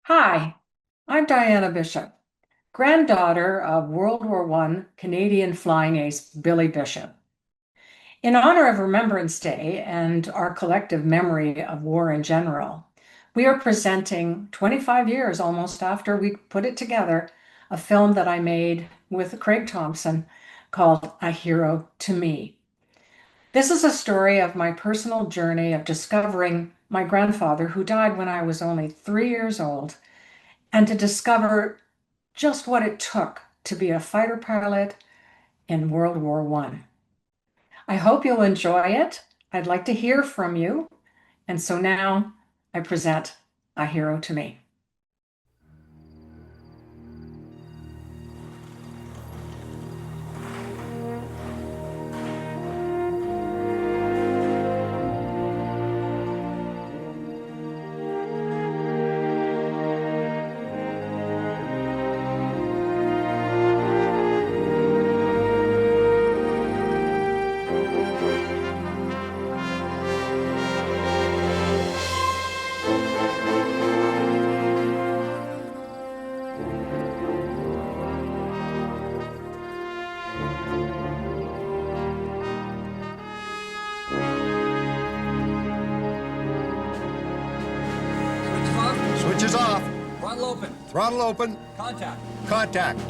Hi, I'm Diana Bishop, granddaughter of World War I Canadian flying ace Billy Bishop. In honor of Remembrance Day and our collective memory of war in general, we are presenting 25 years almost after we put it together, a film that I made with Craig Thompson called A Hero to Me. This is a story of my personal journey of discovering my grandfather, who died when I was only 3 years old, and to discover just what it took to be a fighter pilot in World War I. I hope you'll enjoy it. I'd like to hear from you. And so now I present A Hero to Me. Switches on. Switches off. Throttle open. Throttle open. Contact. Contact.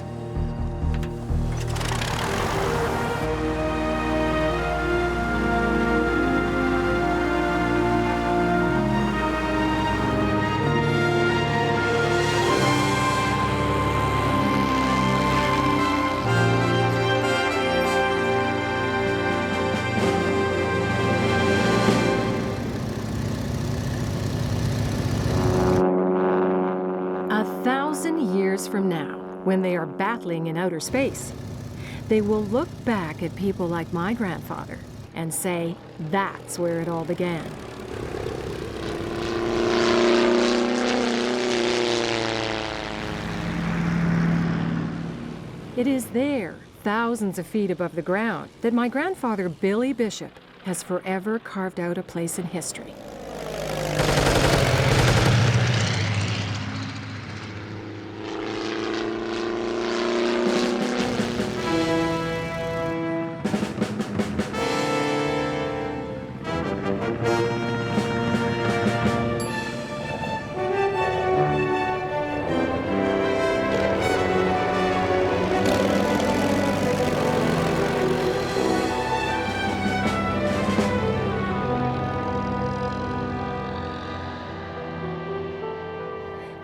A thousand years from now, when they are battling in outer space, they will look back at people like my grandfather and say, that's where it all began. It is there, thousands of feet above the ground, that my grandfather, Billy Bishop, has forever carved out a place in history.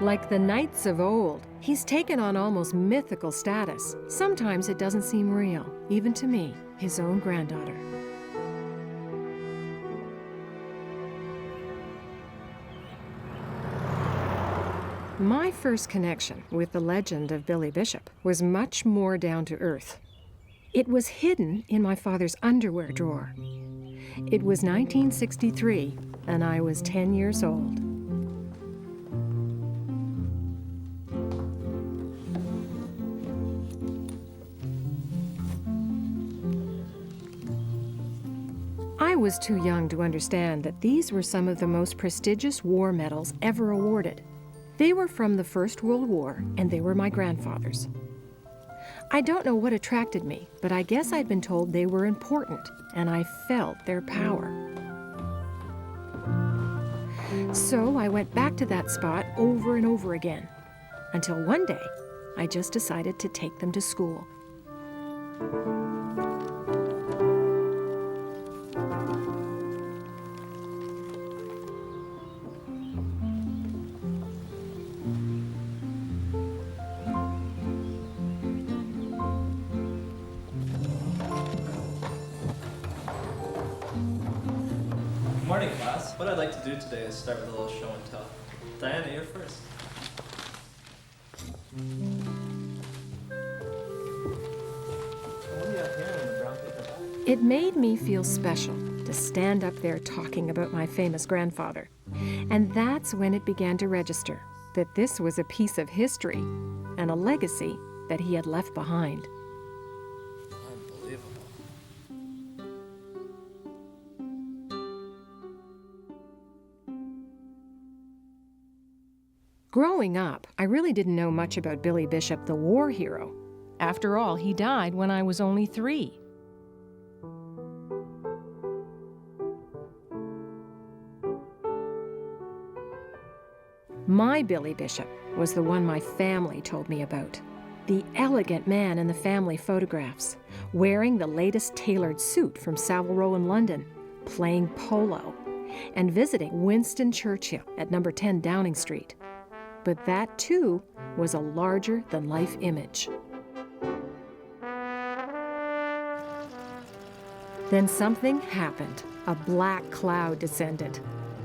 Like the knights of old, he's taken on almost mythical status. Sometimes it doesn't seem real, even to me, his own granddaughter. My first connection with the legend of Billy Bishop was much more down to earth. It was hidden in my father's underwear drawer. It was 1963, and I was 10 years old. I was too young to understand that these were some of the most prestigious war medals ever awarded. They were from the First World War, and they were my grandfather's. I don't know what attracted me, but I guess I'd been told they were important, and I felt their power. So I went back to that spot over and over again, until one day, I just decided to take them to school. Good morning, class. What I'd like to do today is start with a little show and tell. Diana, you're first. What do you have here in the brown paper bag? It made me feel special to stand up there talking about my famous grandfather. And that's when it began to register that this was a piece of history and a legacy that he had left behind. Unbelievable. Growing up, I really didn't know much about Billy Bishop, the war hero. After all, he died when I was only 3. My Billy Bishop was the one my family told me about. The elegant man in the family photographs, wearing the latest tailored suit from Savile Row in London, playing polo, and visiting Winston Churchill at number 10 Downing Street. But that, too, was a larger-than-life image. Then something happened. A black cloud descended,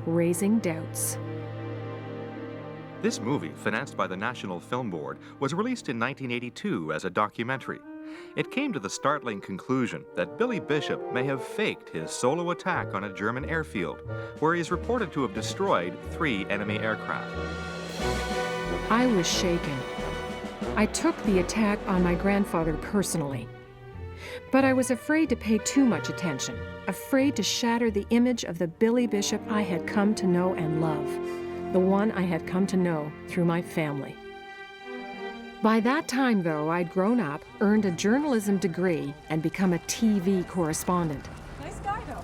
raising doubts. This movie, financed by the National Film Board, was released in 1982 as a documentary. It came to the startling conclusion that Billy Bishop may have faked his solo attack on a German airfield, where he is reported to have destroyed 3 enemy aircraft. I was shaken. I took the attack on my grandfather personally. But I was afraid to pay too much attention, afraid to shatter the image of the Billy Bishop I had come to know and love, the one I had come to know through my family. By that time, though, I'd grown up, earned a journalism degree, and become a TV correspondent. Nice guy, though.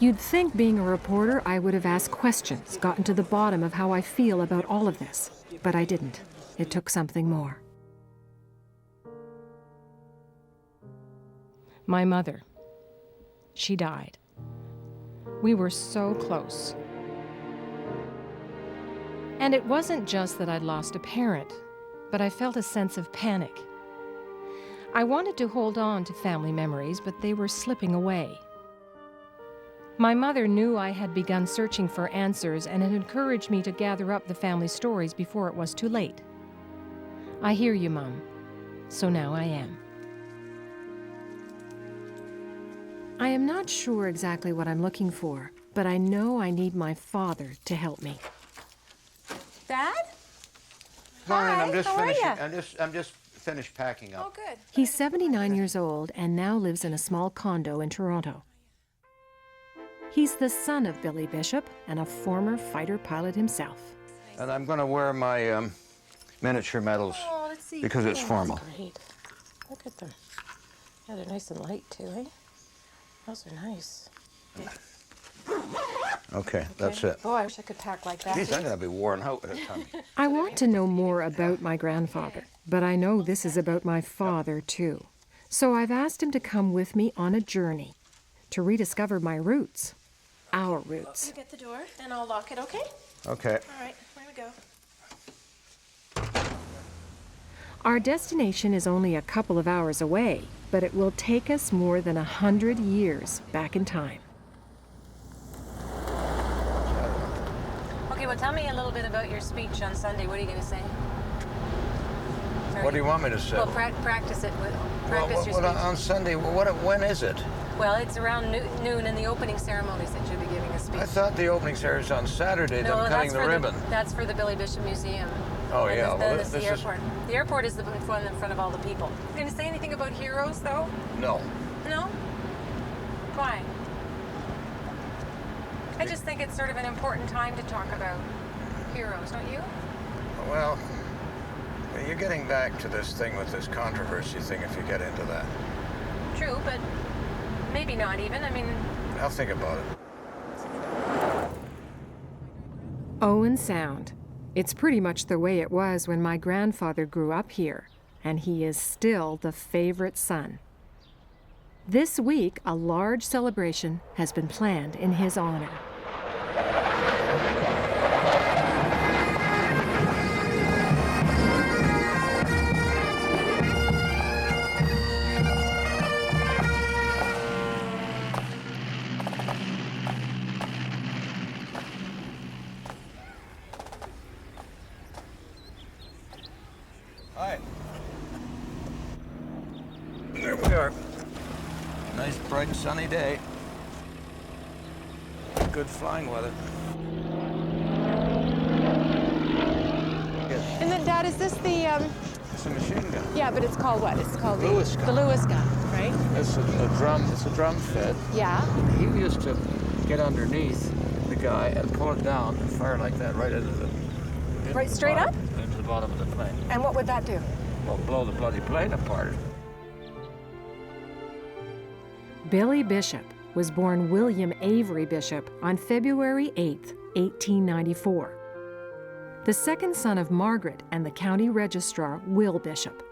You'd think being a reporter, I would have asked questions, gotten to the bottom of how I feel about all of this. But I didn't. It took something more. My mother. She died. We were so close. And it wasn't just that I'd lost a parent, but I felt a sense of panic. I wanted to hold on to family memories, but they were slipping away. My mother knew I had begun searching for answers and had encouraged me to gather up the family stories before it was too late. I hear you, Mom. So now I am. I am not sure exactly what I'm looking for, but I know I need my father to help me. Dad? Lauren, Hi, I'm just how are finishing. ya? I'm just finished packing Oh, up. good. He's 79 years old and now lives in a small condo in Toronto. He's the son of Billy Bishop and a former fighter pilot himself. And I'm going to wear my miniature medals Oh, let's see. because it's formal. Great. Look at them. Yeah, they're nice and light, too, eh? Those are nice. Okay, that's it. Boy, I wish I could pack like that. Geez, I'm going to be worn out with it, Tommy. I want to know more about my grandfather, but I know this is about my father, too. So I've asked him to come with me on a journey to rediscover my roots, our roots. You get the door, and I'll lock it, okay? Okay. All right, here we go. Our destination is only a couple of hours away, but it will take us more than 100 years back in time. Okay, well, tell me a little bit about your speech on Sunday. What are you going to say? What do you want me to say? Well, practice it. Practice your speech. On Sunday, when is it? Well, it's around noon in the opening ceremonies that you'll be giving a speech. I thought the opening ceremony was on Saturday, No, them cutting that's the for ribbon. That's for the Billy Bishop Museum. Oh, And yeah, Then well, it's the this is- airport. The airport is the one in front of all the people. You going to say anything about heroes, though? No. No? Why? I just think it's sort of an important time to talk about heroes, don't you? Well, you're getting back to this thing with this controversy thing if you get into that. True, but maybe not even. I mean, I'll think about it. Owen Sound. It's pretty much the way it was when my grandfather grew up here, and he is still the favorite son. This week, a large celebration has been planned in his honor. Hi. There we are. Nice, bright, sunny day. Good flying weather. And then, Dad, is this the, It's a machine gun. yeah, but it's called what? It's called Lewis the gun. Lewis gun, right? It's a drum. It's a drum fed. Yeah. He used to get underneath the guy and pull it down and fire like that right into the Right straight up? Into the bottom of the plane. And what would that do? Well, blow the bloody plane apart. Billy Bishop was born William Avery Bishop on February 8, 1894. The second son of Margaret and the county registrar, Will Bishop.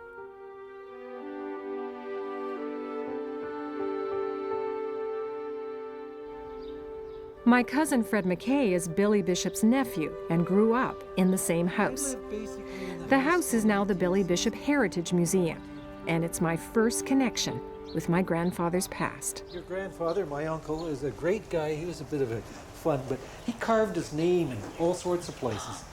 My cousin Fred McKay is Billy Bishop's nephew and grew up in the same house. The house is now the Billy Bishop Heritage Museum, and it's my first connection with my grandfather's past. Your grandfather, my uncle, is a great guy. He was a bit of a fun, but he carved his name in all sorts of places.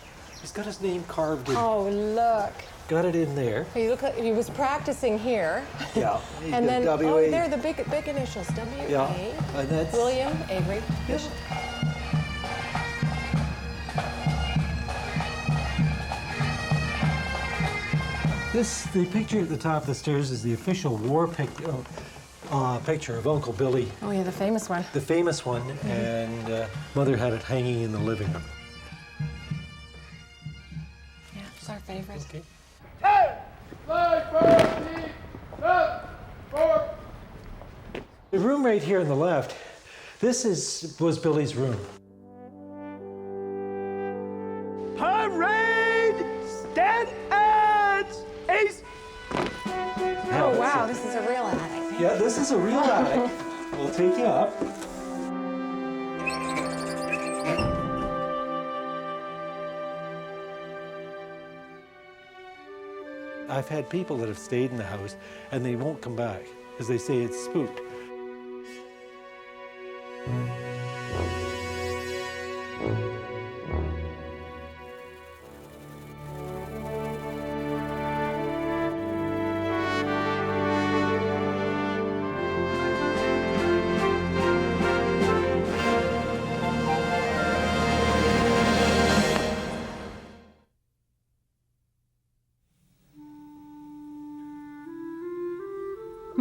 He's got his name carved in. Oh, look. Got it in there. You look like he was practicing here. Yeah. And then, W-A. oh, there, the big initials, W-A. Yeah, and that's William Avery Bishop. the picture at the top of the stairs is the official war picture of Uncle Billy. Oh, yeah, the famous one. The famous one, and Mother had it hanging in the living room. Yeah, it's our favorite. Okay. The room right here on the left, was Billy's room. Parade! Stand at ace! Oh, wow, this is a real attic. Yeah, this is a real attic. We'll take you up. I've had people that have stayed in the house and they won't come back because they say it's spooked.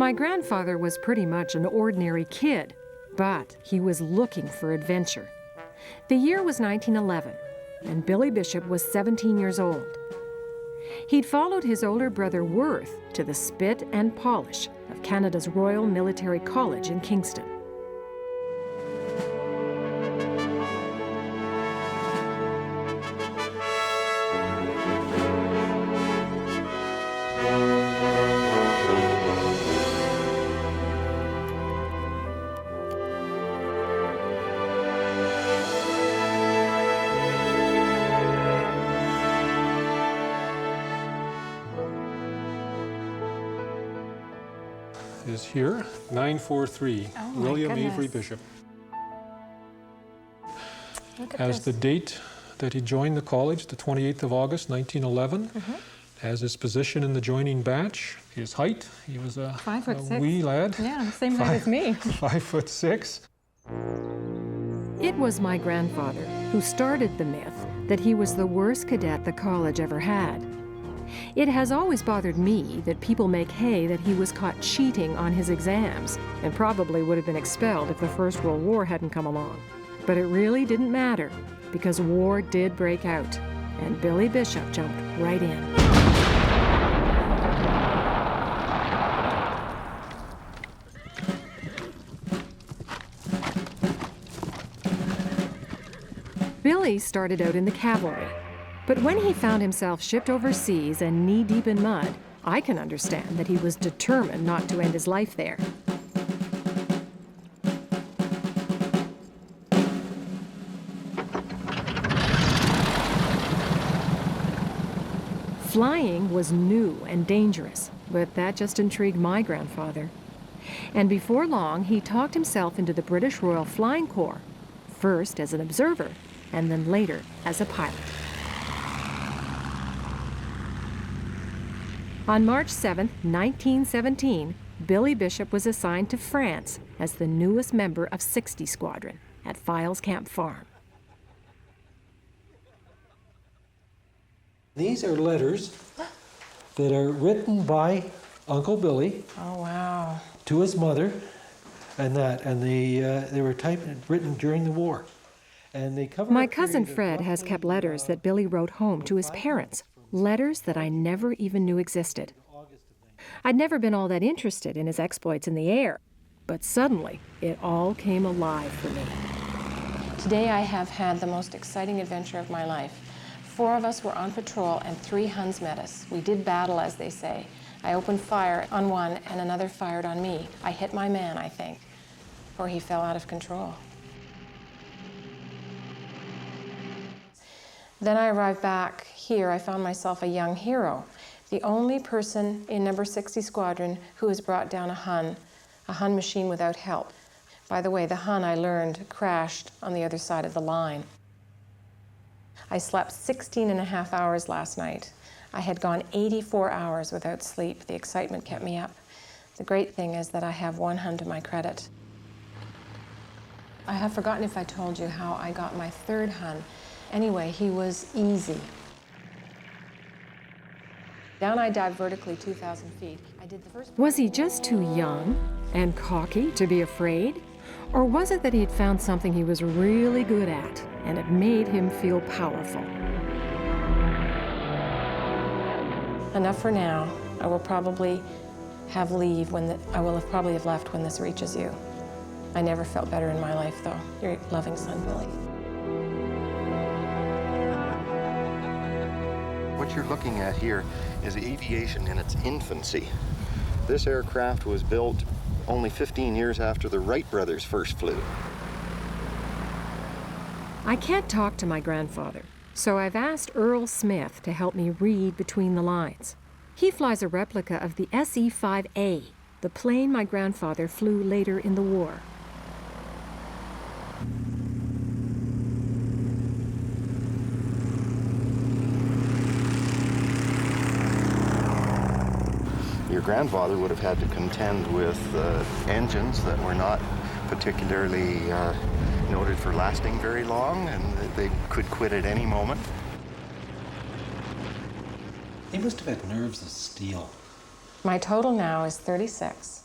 My grandfather was pretty much an ordinary kid, but he was looking for adventure. The year was 1911, and Billy Bishop was 17 years old. He'd followed his older brother Worth to the spit and polish of Canada's Royal Military College in Kingston. Is here, 943, Oh, my William goodness. Avery Bishop. Look at As this. the date that he joined the college, the 28th of August, 1911. As his position in the joining batch, his height, he was a 5'6". wee lad. Yeah, same height as me. 5'6". It was my grandfather who started the myth that he was the worst cadet the college ever had. It has always bothered me that people make hay that he was caught cheating on his exams and probably would have been expelled if the First World War hadn't come along. But it really didn't matter because war did break out and Billy Bishop jumped right in. Billy started out in the cavalry. But when he found himself shipped overseas and knee-deep in mud, I can understand that he was determined not to end his life there. Flying was new and dangerous, but that just intrigued my grandfather. And before long, he talked himself into the British Royal Flying Corps, first as an observer, and then later as a pilot. On March 7, 1917, Billy Bishop was assigned to France as the newest member of 60 Squadron at Files Camp Farm. These are letters that are written by Uncle Billy Oh, wow. to his mother, and they were written during the war. And they cover My a cousin period of Fred has roughly, kept letters that Billy wrote home to his 5 parents, months from letters that I never even knew existed. I'd never been all that interested in his exploits in the air, but suddenly it all came alive for me. Today I have had the most exciting adventure of my life. 4 of us were on patrol and 3 Huns met us. We did battle, as they say. I opened fire on one and another fired on me. I hit my man, I think, or he fell out of control. Then I arrived back here. I found myself a young hero, the only person in number 60 Squadron who has brought down a Hun machine without help. By the way, the Hun, I learned, crashed on the other side of the line. I slept 16 and a half hours last night. I had gone 84 hours without sleep. The excitement kept me up. The great thing is that I have 1 Hun to my credit. I have forgotten if I told you how I got my 3rd Hun. Anyway, he was easy. Down I dived vertically 2,000 feet. I did the first. Was he just too young and cocky to be afraid? Or was it that he had found something he was really good at and it made him feel powerful? Enough for now. I will probably have leave I will probably have left when this reaches you. I never felt better in my life, though. Your loving son, Billy. What you're looking at here is aviation in its infancy. This aircraft was built only 15 years after the Wright brothers first flew. I can't talk to my grandfather, so I've asked Earl Smith to help me read between the lines. He flies a replica of the SE-5A, the plane my grandfather flew later in the war. Your grandfather would have had to contend with engines that were not particularly noted for lasting very long, and they could quit at any moment. He must have had nerves of steel. My total now is 36.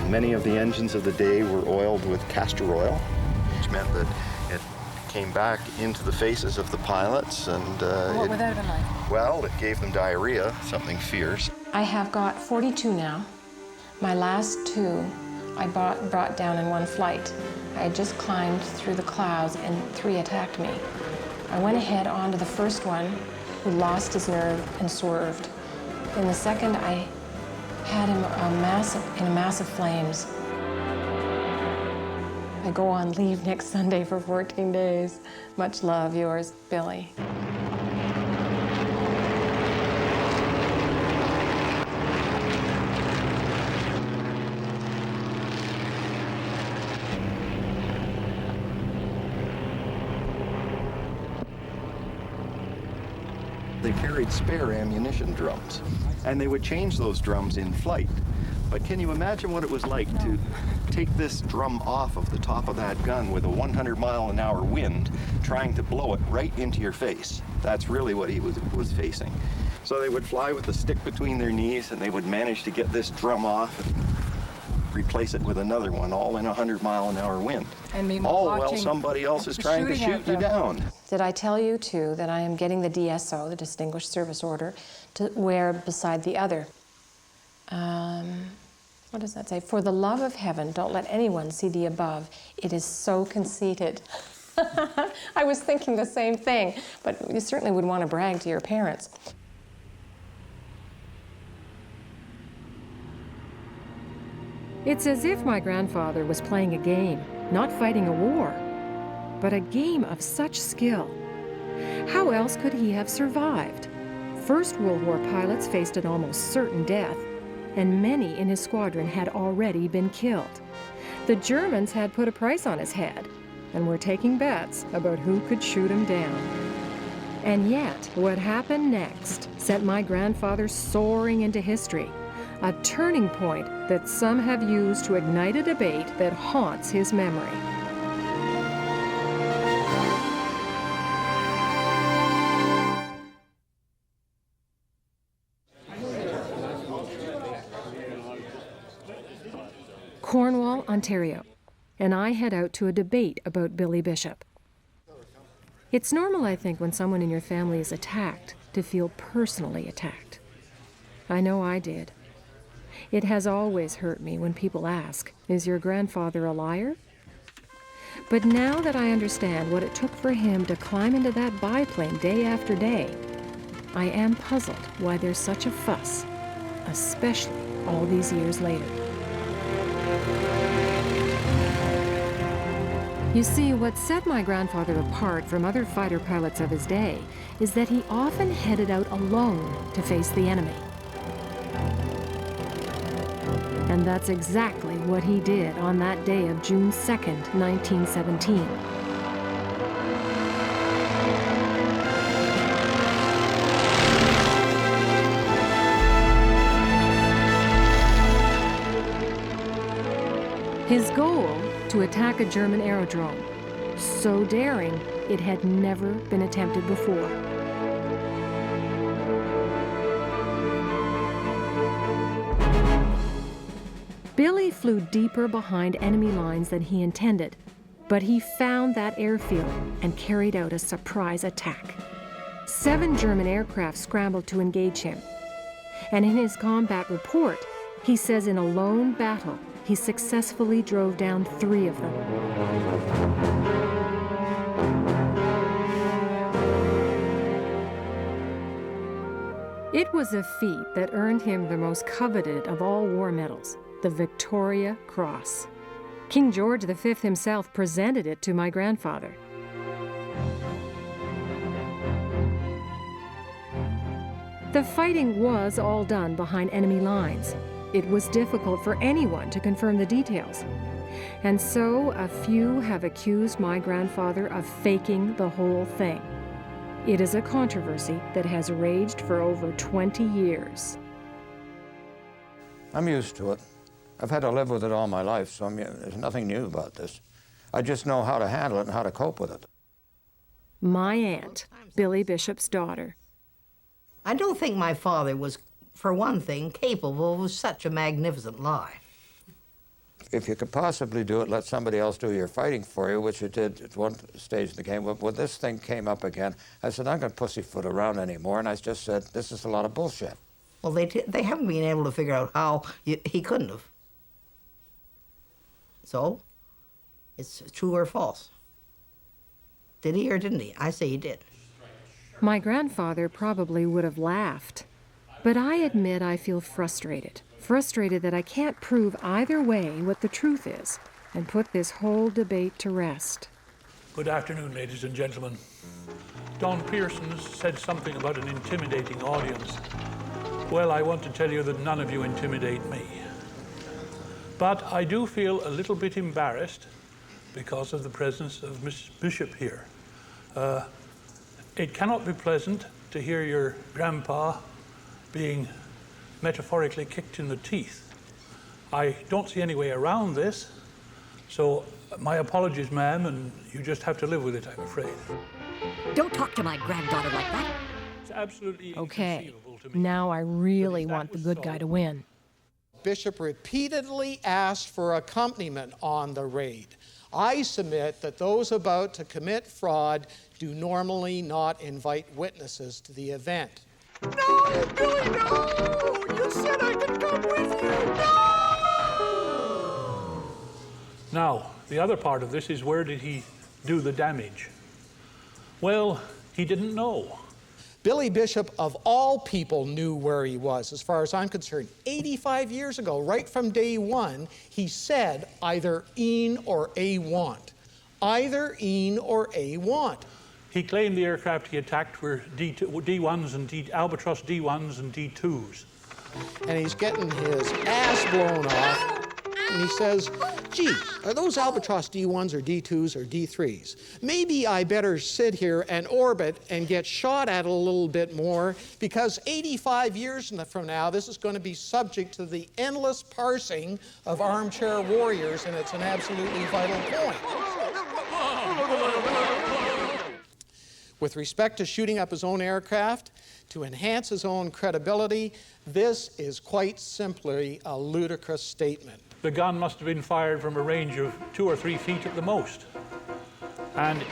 Many of the engines of the day were oiled with castor oil, which meant that it came back into the faces of the pilots, and What would that have been like? well, it gave them diarrhea, something fierce. I have got 42 now. My last 2 I brought down in one flight. I had just climbed through the clouds and 3 attacked me. I went ahead onto the first one, who lost his nerve and swerved. In the second, I had him in a massive flames. I go on leave next Sunday for 14 days. Much love, yours, Billy. They carried spare ammunition drums, and they would change those drums in flight. But can you imagine what it was like to take this drum off of the top of that gun with a 100-mile-an-hour wind, trying to blow it right into your face? That's really what he was facing. So they would fly with the stick between their knees, and they would manage to get this drum off and replace it with another one, all in a 100-mile-an-hour wind. And me All while watching somebody else is trying to shooting at shoot you them. down. Did I tell you, too, that I am getting the DSO, the Distinguished Service Order, to wear beside the other? What does that say? For the love of heaven, don't let anyone see the above. It is so conceited. I was thinking the same thing, but you certainly would want to brag to your parents. It's as if my grandfather was playing a game, not fighting a war, but a game of such skill. How else could he have survived? First World War pilots faced an almost certain death, and many in his squadron had already been killed. The Germans had put a price on his head and were taking bets about who could shoot him down. And yet, what happened next sent my grandfather soaring into history, a turning point that some have used to ignite a debate that haunts his memory. Ontario, and I head out to a debate about Billy Bishop. It's normal, I think, when someone in your family is attacked, to feel personally attacked. I know I did. It has always hurt me when people ask, "Is your grandfather a liar?" But now that I understand what it took for him to climb into that biplane day after day, I am puzzled why there's such a fuss, especially all these years later. You see, what set my grandfather apart from other fighter pilots of his day is that he often headed out alone to face the enemy. And that's exactly what he did on that day of June 2nd, 1917. His goal, to attack a German aerodrome. So daring, it had never been attempted before. Billy flew deeper behind enemy lines than he intended, but he found that airfield and carried out a surprise attack. 7 German aircraft scrambled to engage him, and in his combat report, he says in a lone battle, he successfully drove down 3 of them. It was a feat that earned him the most coveted of all war medals, the Victoria Cross. King George V himself presented it to my grandfather. The fighting was all done behind enemy lines. It was difficult for anyone to confirm the details. And so a few have accused my grandfather of faking the whole thing. It is a controversy that has raged for over 20 years. I'm used to it. I've had to live with it all my life, so there's nothing new about this. I just know how to handle it and how to cope with it. My aunt, Billy Bishop's daughter. I don't think my father was, for one thing, capable of such a magnificent lie. If you could possibly do it, let somebody else do your fighting for you, which you did at one stage in the game. When this thing came up again, I said, I'm not going to pussyfoot around anymore, and I just said, this is a lot of bullshit. Well, they haven't been able to figure out how he couldn't have. So, it's true or false. Did he or didn't he? I say he did. My grandfather probably would have laughed. But I admit I feel frustrated. Frustrated that I can't prove either way what the truth is and put this whole debate to rest. Good afternoon, ladies and gentlemen. Don Pearson said something about an intimidating audience. Well, I want to tell you that none of you intimidate me. But I do feel a little bit embarrassed because of the presence of Miss Bishop here. It cannot be pleasant to hear your grandpa being metaphorically kicked in the teeth. I don't see any way around this, so my apologies, ma'am, and you just have to live with it, I'm afraid. Don't talk to my granddaughter like that. It's absolutely Okay, inconceivable to me. now I really want the good guy to win. Bishop repeatedly asked for accompaniment on the raid. I submit that those about to commit fraud do normally not invite witnesses to the event. No, Billy, no! You said I could come with you! No! Now, the other part of this is, where did he do the damage? Well, he didn't know. Billy Bishop, of all people, knew where he was, as far as I'm concerned. 85 years ago, right from day one, he said either Een or A want. Either Een or A want. He claimed the aircraft he attacked were D1s and Albatross D1s and D2s. And he's getting his ass blown off. And he says, gee, are those Albatross D1s or D2s or D3s? Maybe I better sit here and orbit and get shot at a little bit more, because 85 years from now, this is going to be subject to the endless parsing of armchair warriors, and it's an absolutely vital point. With respect to shooting up his own aircraft, to enhance his own credibility, this is quite simply a ludicrous statement. the gun must have been fired from a range of 2 or 3 feet at the most. And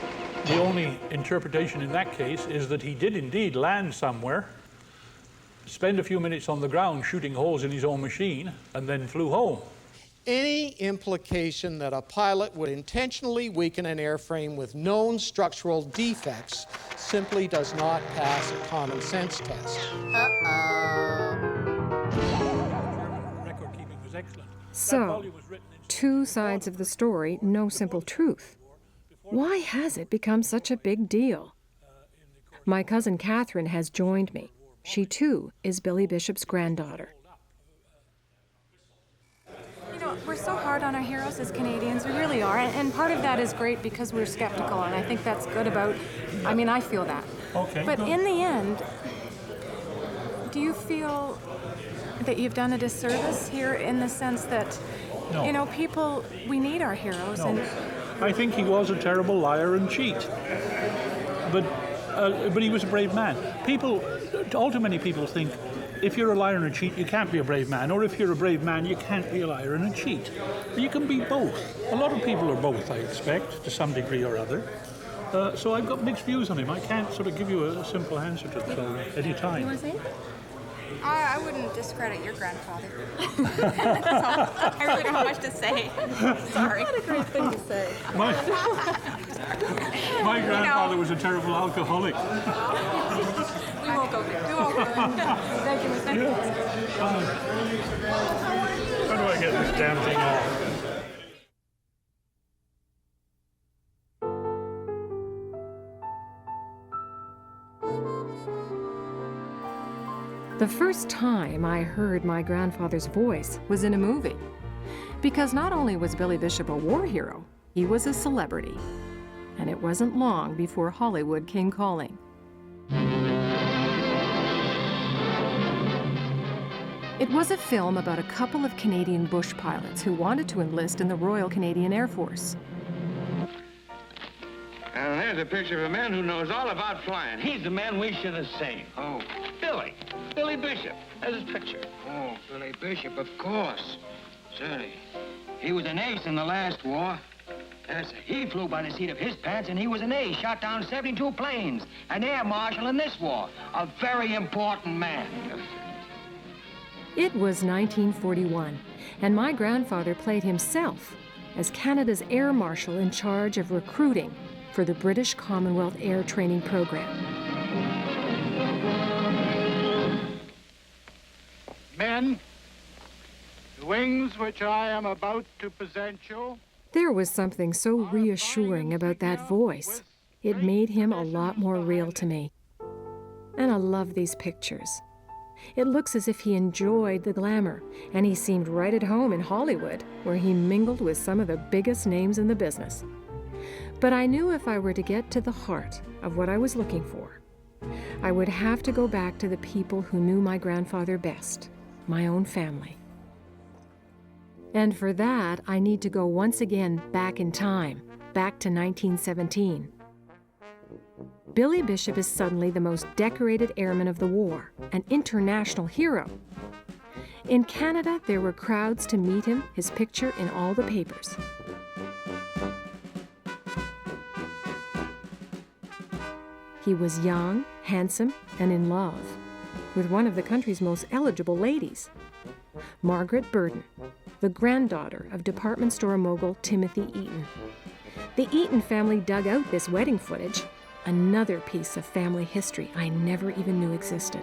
the only interpretation in that case is that he did indeed land somewhere, spend a few minutes on the ground shooting holes in his own machine, and then flew home. Any implication that a pilot would intentionally weaken an airframe with known structural defects simply does not pass a common sense test. Record keeping was excellent. So, two sides of the story, no simple truth. Why has it become such a big deal? My cousin Catherine has joined me. She too is Billy Bishop's granddaughter. You know, we're so hard on our heroes as Canadians, we really are. And part of that is great because we're skeptical, and I think that's good about, I mean, I feel that. Okay. But in the end, do you feel that you've done a disservice here in the sense that, No. you know, people, we need our heroes. No. And I think he was a terrible liar and cheat. But he was a brave man. All too many people think if you're a liar and a cheat, you can't be a brave man, or if you're a brave man, you can't be a liar and a cheat. You can be both. A lot of people are both, I expect, to some degree or other. So I've got mixed views on him. I can't sort of give you a simple answer to it at any time. you want to say? I wouldn't discredit your grandfather. That's all. I really don't have much to say. Sorry. Not a great thing to say. My grandfather was a terrible alcoholic. We won't go there. We won't go there. Thank you. Thank you. How do I get this damn thing off? The first time I heard my grandfather's voice was in a movie. Because not only was Billy Bishop a war hero, he was a celebrity. And it wasn't long before Hollywood came calling. It was a film about a couple of Canadian bush pilots who wanted to enlist in the Royal Canadian Air Force. And there's a picture of a man who knows all about flying. He's the man we should have seen. Oh, Billy. Billy Bishop. There's his picture. Oh, Billy Bishop, of course. Certainly. He was an ace in the last war. Yes, he flew by the seat of his pants, and he was an ace, shot down 72 planes. An air marshal in this war. A very important man. It was 1941, and my grandfather played himself as Canada's air marshal in charge of recruiting for the British Commonwealth Air Training Program. Men, the wings which I am about to present you. There was something so reassuring about that voice. It made him a lot more real to me. And I love these pictures. It looks as if he enjoyed the glamour, and he seemed right at home in Hollywood, where he mingled with some of the biggest names in the business. But I knew if I were to get to the heart of what I was looking for, I would have to go back to the people who knew my grandfather best, my own family. And for that, I need to go once again back in time, back to 1917. Billy Bishop is suddenly the most decorated airman of the war, an international hero. In Canada, there were crowds to meet him, his picture in all the papers. He was young, handsome, and in love with one of the country's most eligible ladies, Margaret Burden, the granddaughter of department store mogul Timothy Eaton. The Eaton family dug out this wedding footage, another piece of family history I never even knew existed.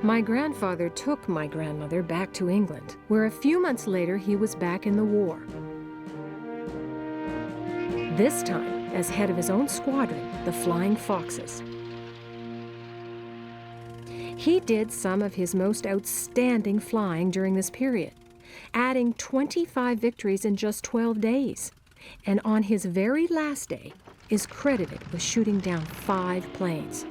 My grandfather took my grandmother back to England, where a few months later he was back in the war. This time as head of his own squadron, the Flying Foxes. He did some of his most outstanding flying during this period, adding 25 victories in just 12 days, and on his very last day is credited with shooting down 5 planes.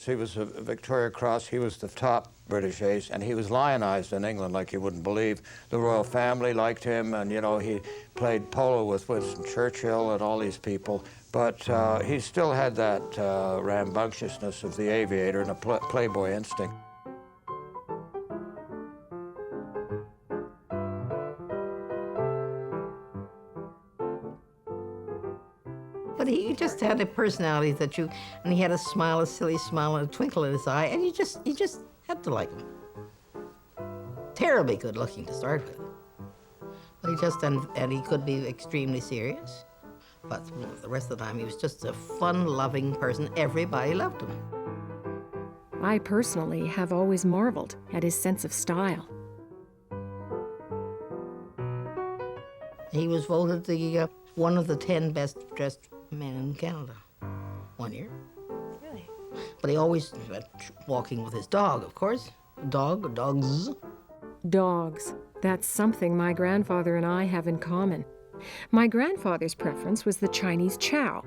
He was a Victoria Cross. He was the top British ace, and he was lionized in England like you wouldn't believe. The royal family liked him, and you know, he played polo with Winston Churchill and all these people. But he still had that rambunctiousness of the aviator and a playboy instinct. But he just had a personality that and he had a smile, a silly smile, and a twinkle in his eye, and you just had to like him. Terribly good looking to start with. But and he could be extremely serious. But the rest of the time, he was just a fun-loving person. Everybody loved him. I personally have always marveled at his sense of style. He was voted one of the 10 best-dressed men in Canada one year. Really? But he always went walking with his dog, of course. Dogs. Dogs. That's something my grandfather and I have in common. My grandfather's preference was the Chinese chow,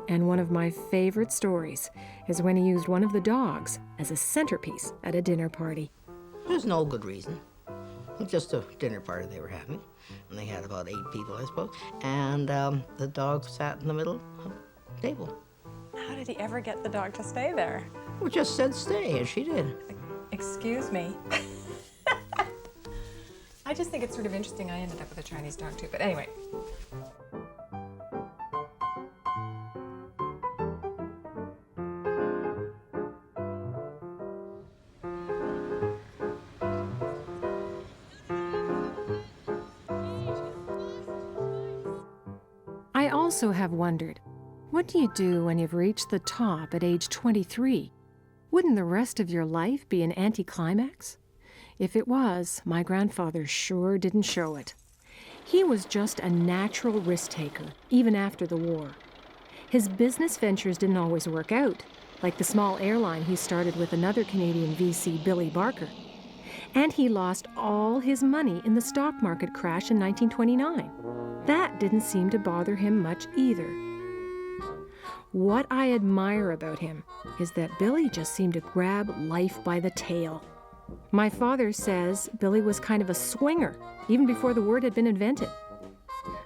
and one of my favorite stories is when he used one of the dogs as a centerpiece at a dinner party. There's no good reason. It was just a dinner party they were having, and they had about 8 people, I suppose, and the dog sat in the middle of the table. How did he ever get the dog to stay there? Well, just said stay, and she did. Excuse me. I just think it's sort of interesting I ended up with a Chinese dog too, but anyway. I also have wondered, what do you do when you've reached the top at age 23? Wouldn't the rest of your life be an anticlimax? If it was, my grandfather sure didn't show it. He was just a natural risk-taker, even after the war. His business ventures didn't always work out, like the small airline he started with another Canadian VC, Billy Barker. And he lost all his money in the stock market crash in 1929. That didn't seem to bother him much either. What I admire about him is that Billy just seemed to grab life by the tail. My father says Billy was kind of a swinger, even before the word had been invented.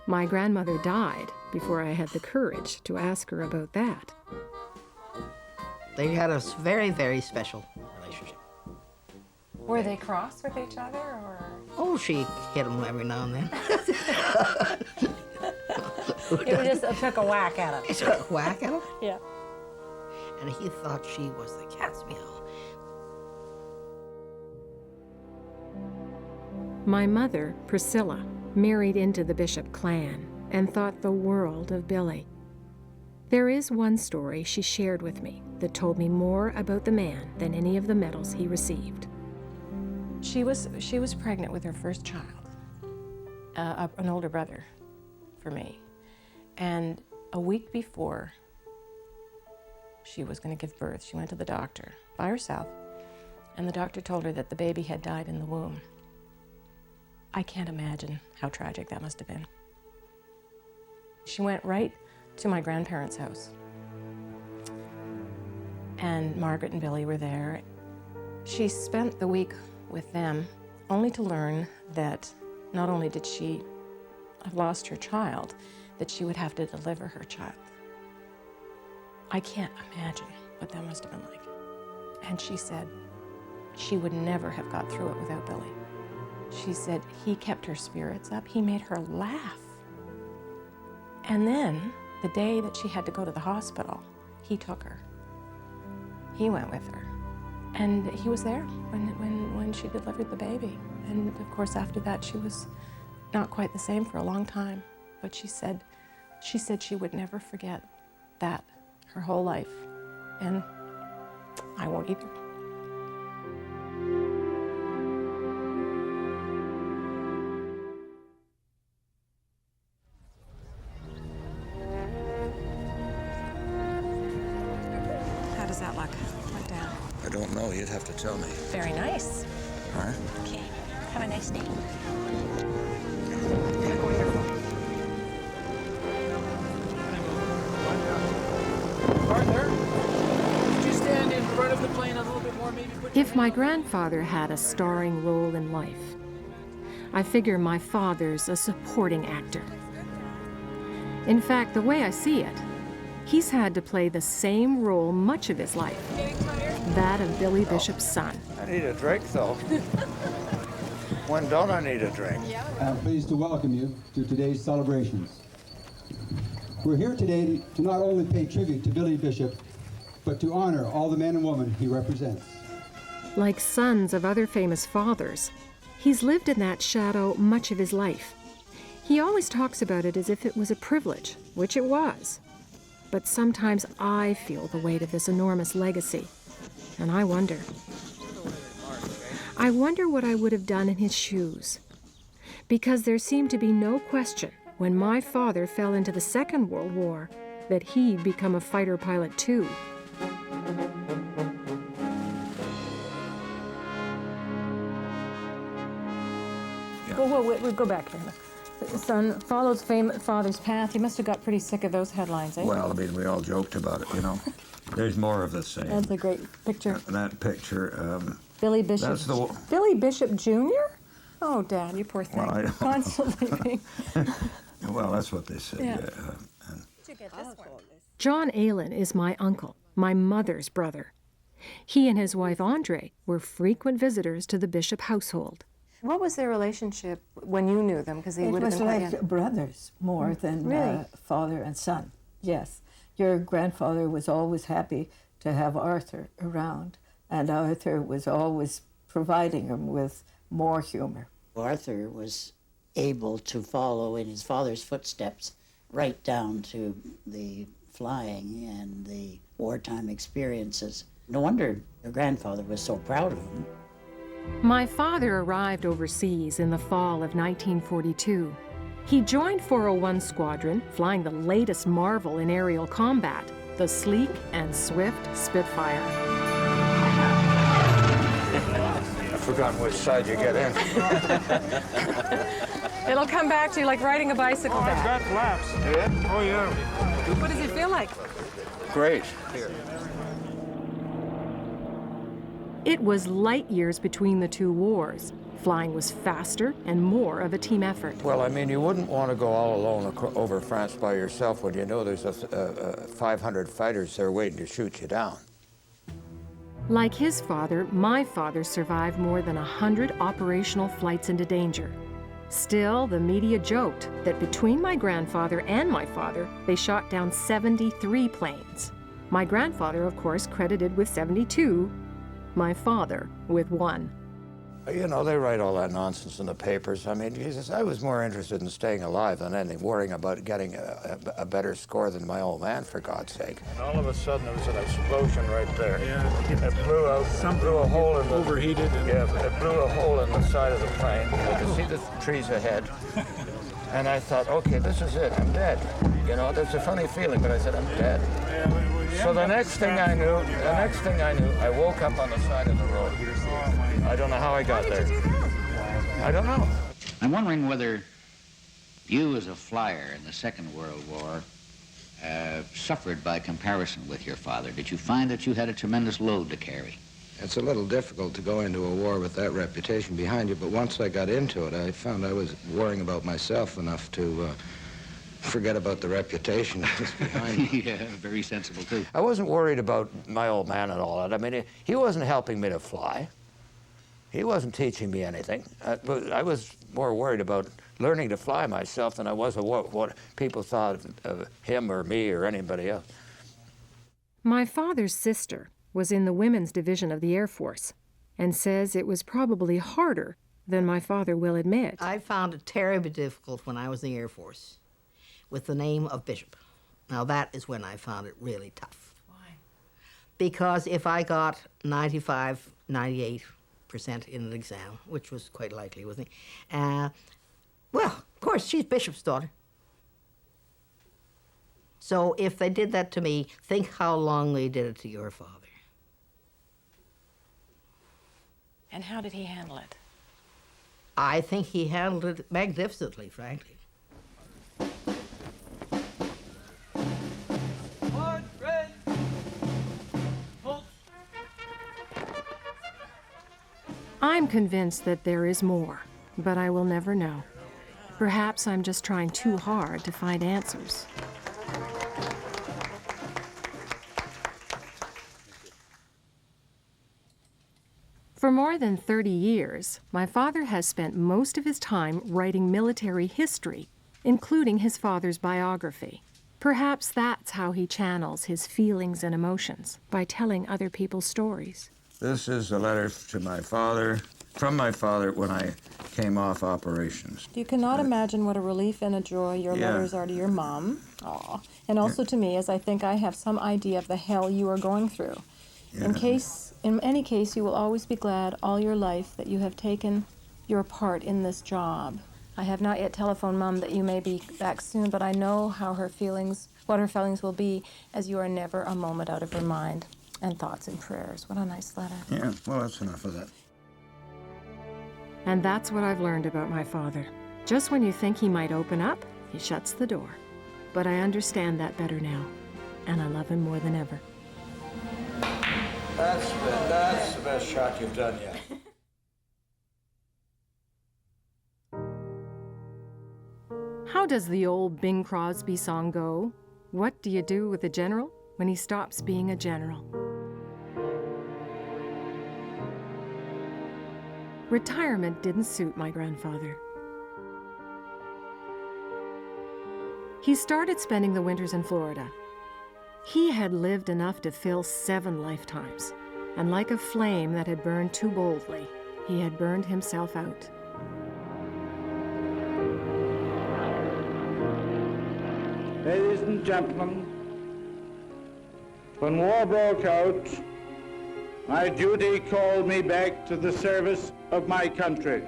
My grandmother died before I had the courage to ask her about that. They had a very, very special relationship. Were they cross with each other, or? Oh, she hit him every now and then. It just took a whack at him. He took a whack at him? Yeah. And he thought she was the cat's meow. My mother, Priscilla, married into the Bishop clan and thought the world of Billy. There is one story she shared with me that told me more about the man than any of the medals he received. She was pregnant with her first child, an older brother for me. And a week before she was going to give birth, she went to the doctor by herself, and the doctor told her that the baby had died in the womb. I can't imagine how tragic that must have been. She went right to my grandparents' house, and Margaret and Billy were there. She spent the week with them, only to learn that not only did she have lost her child, that she would have to deliver her child. I can't imagine what that must have been like. And she said she would never have got through it without Billy. She said he kept her spirits up. He made her laugh. And then, the day that she had to go to the hospital, he took her. He went with her. And he was there when she delivered the baby. And of course, after that, she was not quite the same for a long time. But she said she would never forget that her whole life. And I won't either. How does that look? Went down. I don't know. You'd have to tell me. Very nice. All right. Okay. Have a nice day. Partner, would you stand in front of If my grandfather had a starring role in life, I figure my father's a supporting actor. In fact, the way I see it, he's had to play the same role much of his life, that of Billy Bishop's son. I need a drink, though. When don't I need a drink? I'm pleased to welcome you to today's celebrations. We're here today to not only pay tribute to Billy Bishop, but to honor all the men and women he represents. Like sons of other famous fathers, he's lived in that shadow much of his life. He always talks about it as if it was a privilege, which it was. But sometimes I feel the weight of this enormous legacy, and I wonder what I would have done in his shoes. Because there seemed to be no question when my father fell into the Second World War that he'd become a fighter pilot too. Well, we'll go back here. The son follows father's path. He must have got pretty sick of those headlines, eh? Well, I mean, we all joked about it, you know. There's more of the same. That's a great picture. That picture. Billy Bishop. That's the. Billy Bishop Jr.? Oh, Dad, you poor thing. Well, Constantly being. Well, that's what they said. Yeah. Did you get this one? John Aylen is my uncle, my mother's brother. He and his wife, Andre, were frequent visitors to the Bishop household. What was their relationship when you knew them? Because they would have been It was like brothers more than Really? father and son. Yes. Your grandfather was always happy to have Arthur around, and Arthur was always providing him with more humor. Arthur was able to follow in his father's footsteps right down to the flying and the wartime experiences. No wonder your grandfather was so proud of him. My father arrived overseas in the fall of 1942. He joined 401 Squadron, flying the latest marvel in aerial combat, the sleek and swift Spitfire. I've forgotten which side you get in. It'll come back to you like riding a bicycle back. I've got flaps. Yeah? Oh, yeah. What does it feel like? Great. Here. It was light years between the two wars. Flying was faster and more of a team effort. Well, I mean, you wouldn't want to go all alone over France by yourself when you know there's 500 fighters there waiting to shoot you down. Like his father, my father survived more than 100 operational flights into danger. Still, the media joked that between my grandfather and my father, they shot down 73 planes. My grandfather, of course, credited with 72, my father with 1. You know, they write all that nonsense in the papers. I mean, Jesus, I was more interested in staying alive than anything, worrying about getting a better score than my old man, for God's sake. And all of a sudden, there was an explosion right there. Yeah. It blew out. Blew a hole in the... Overheated. Yeah, it blew a hole in the side of the plane. I could see the trees ahead. And I thought, okay, this is it. I'm dead. You know, there's a funny feeling, but I said, I'm dead. So the next thing I knew, I woke up on the side of the road. I don't know how I got there. I don't know. I'm wondering whether you, as a flyer in the Second World War, suffered by comparison with your father. Did you find that you had a tremendous load to carry? It's a little difficult to go into a war with that reputation behind you, but once I got into it, I found I was worrying about myself enough to forget about the reputation that was behind me. Yeah, very sensible, too. I wasn't worried about my old man and all that. I mean, he wasn't helping me to fly. He wasn't teaching me anything. But I was more worried about learning to fly myself than I was of what people thought of him or me or anybody else. My father's sister was in the women's division of the Air Force and says it was probably harder than my father will admit. I found it terribly difficult when I was in the Air Force with the name of Bishop. Now that is when I found it really tough. Why? Because if I got 95, 98% in an exam, which was quite likely with me, well, of course, she's Bishop's daughter. So if they did that to me, think how long they did it to your father. And how did he handle it? I think he handled it magnificently, frankly. I'm convinced that there is more, but I will never know. Perhaps I'm just trying too hard to find answers. For more than 30 years, my father has spent most of his time writing military history, including his father's biography. Perhaps that's how he channels his feelings and emotions, by telling other people's stories. This is a letter to my father, from my father when I came off operations. You cannot imagine what a relief and a joy your Yeah. letters are to your mom. Aw. And also to me, as I think I have some idea of the hell you are going through. In any case, you will always be glad all your life that you have taken your part in this job. I have not yet telephoned Mom that you may be back soon, but I know how what her feelings will be, as you are never a moment out of her mind and thoughts and prayers. What a nice letter. Yeah, well, that's enough of that. And that's what I've learned about my father. Just when you think he might open up, he shuts the door. But I understand that better now, and I love him more than ever. That's the best shot you've done yet. How does the old Bing Crosby song go? What do you do with a general when he stops being a general? Retirement didn't suit my grandfather. He started spending the winters in Florida. He had lived enough to fill 7 lifetimes, and like a flame that had burned too boldly, he had burned himself out. Ladies and gentlemen, when war broke out, my duty called me back to the service of my country.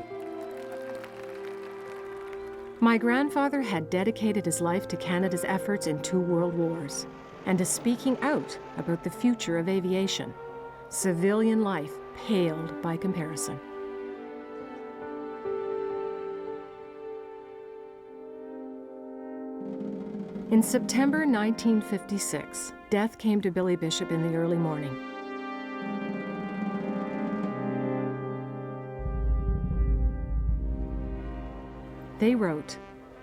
My grandfather had dedicated his life to Canada's efforts in 2 world wars and to speaking out about the future of aviation. Civilian life paled by comparison. In September 1956, death came to Billy Bishop in the early morning. They wrote,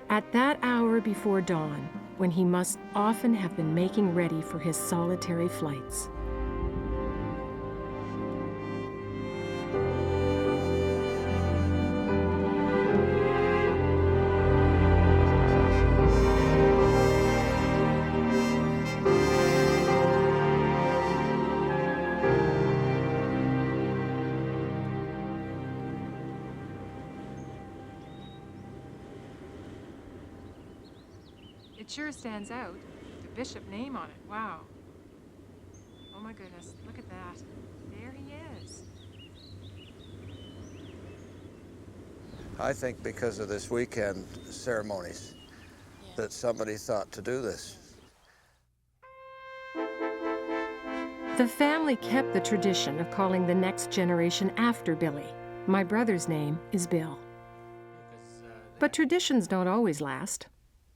"At that hour before dawn, when he must often have been making ready for his solitary flights." It sure stands out. The Bishop name on it. Wow. Oh my goodness, look at that. There he is. I think because of this weekend ceremonies that somebody thought to do this. The family kept the tradition of calling the next generation after Billy. My brother's name is Bill. But traditions don't always last.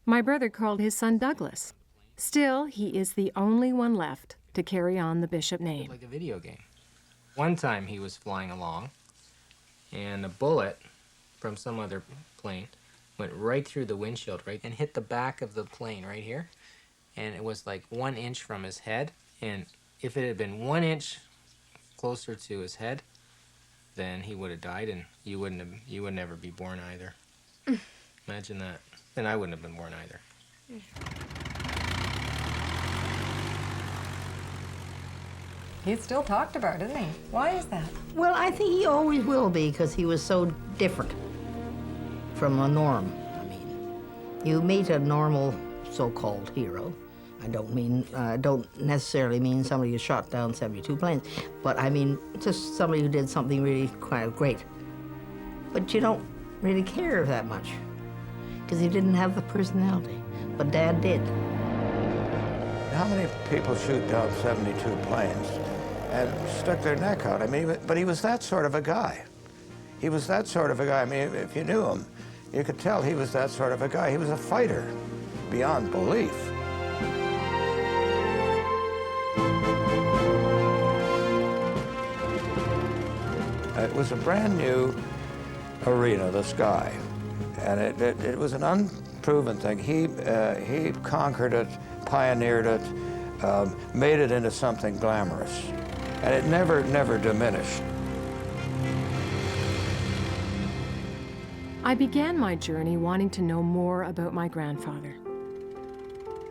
My brother called his son Douglas. Still, he is the only one left to carry on the Bishop name. Like a video game. One time he was flying along, and a bullet from some other plane went right through the windshield, right, and hit the back of the plane right here. And it was like 1 inch from his head. And if it had been 1 inch closer to his head, then he would have died, and you would never be born either. Imagine that. Then I wouldn't have been born either. He's still talked about, isn't he? Why is that? Well, I think he always will be, because he was so different from the norm. I mean, you meet a normal so-called hero. I don't necessarily mean somebody who shot down 72 planes, but I mean just somebody who did something really kind of great. But you don't really care that much, because he didn't have the personality, but Dad did. How many people shoot down 72 planes and stuck their neck out? I mean, but he was that sort of a guy. He was that sort of a guy. I mean, if you knew him, you could tell he was that sort of a guy. He was a fighter beyond belief. It was a brand new arena, the Sky, and it was an unproven thing. He conquered it, pioneered it, made it into something glamorous, and it never diminished. I began my journey wanting to know more about my grandfather.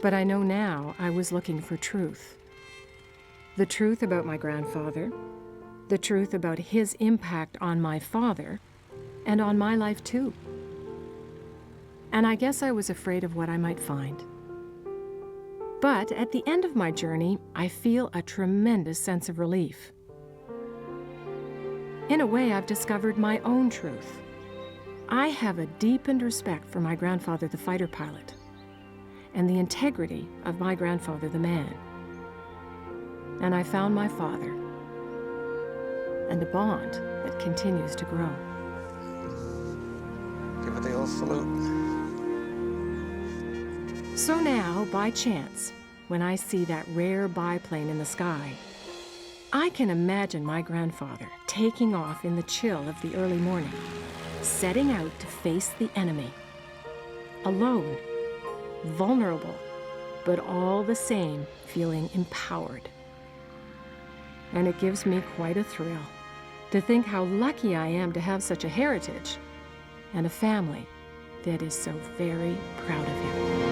But I know now I was looking for truth. The truth about my grandfather, the truth about his impact on my father, and on my life too. And I guess I was afraid of what I might find. But at the end of my journey, I feel a tremendous sense of relief. In a way, I've discovered my own truth. I have a deepened respect for my grandfather, the fighter pilot, and the integrity of my grandfather, the man. And I found my father, and a bond that continues to grow. Give it the old salute. So now, by chance, when I see that rare biplane in the sky, I can imagine my grandfather taking off in the chill of the early morning, setting out to face the enemy. Alone, vulnerable, but all the same feeling empowered. And it gives me quite a thrill to think how lucky I am to have such a heritage and a family that is so very proud of him.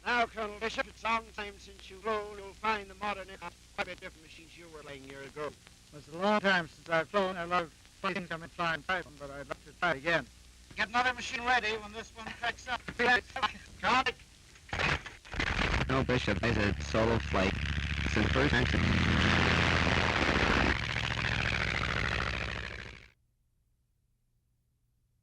Now, Colonel Bishop, it's a long time since you've flown. You'll find the modern aircraft quite a bit different machines you were flying years ago. It's a long time since I've flown. I love flying coming flying Python, but I'd like to try again. Get another machine ready when this one cracks up. Got it. Colonel Bishop has a solo flight. It's the first time.